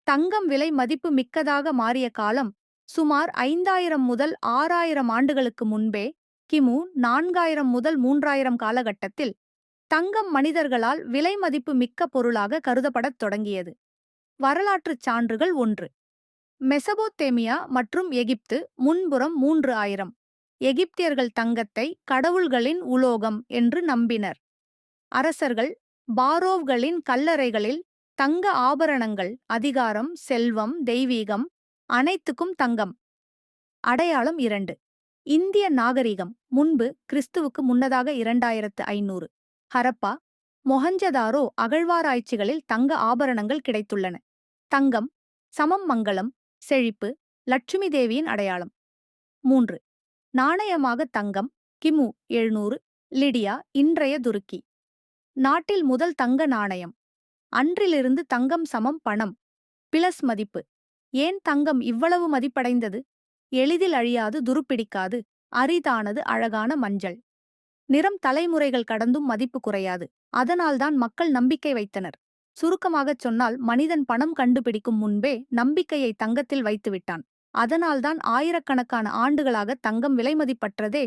தங்கம் விலை மதிப்பு மிக்கதாக மாறிய காலம் சுமார் 5000 முதல் 6000 ஆண்டுகளுக்கு முன்பே. கிமு 4000 முதல் 3000 காலகட்டத்தில் தங்கம் மனிதர்களால் விலை மதிப்பு மிக்க பொருளாக கருதப்படத் தொடங்கியது. வரலாற்றுச் சான்றுகள் 1. மெசபோத்தேமியா மற்றும் எகிப்து முன்புறம் 3000. எகிப்தியர்கள் தங்கத்தை கடவுள்களின் உலோகம் என்று நம்பினர். அரசர்கள் பாரோவ்களின் கல்லறைகளில் தங்க ஆபரணங்கள் அதிகாரம், செல்வம், தெய்வீகம் அனைத்துக்கும் தங்கம். அடையாளம் 2. இந்திய நாகரிகம் முன்பு கிறிஸ்துவுக்கு முன்னதாக 2500. ஹரப்பா, மொஹஞ்சதாரோ அகழ்வாராய்ச்சிகளில் தங்க ஆபரணங்கள் கிடைத்துள்ளன. தங்கம் சமம் மங்களம், செழிப்பு, லட்சுமி தேவியின் அடையாளம். 3. நாணயமாக தங்கம் கிமு 700. லிடியா, இன்றைய துருக்கி நாட்டில் முதல் தங்க நாணயம். அன்றிலிருந்து தங்கம் சமம் பணம் பிளஸ் மதிப்பு. ஏன் தங்கம் இவ்வளவு மதிப்படைந்தது? எளிதில் அழியாது, துருப்பிடிக்காது, அரிதானது, அழகான மஞ்சள் நிறம், தலைமுறைகள் கடந்தும் மதிப்பு குறையாது. அதனால்தான் மக்கள் நம்பிக்கை வைத்தனர். சுருக்கமாகச் சொன்னால், மனிதன் பணம் கண்டுபிடிக்கும் முன்பே நம்பிக்கையை தங்கத்தில் வைத்துவிட்டான். அதனால்தான் ஆயிரக்கணக்கான ஆண்டுகளாக தங்கம் விலைமதிப்பற்றதே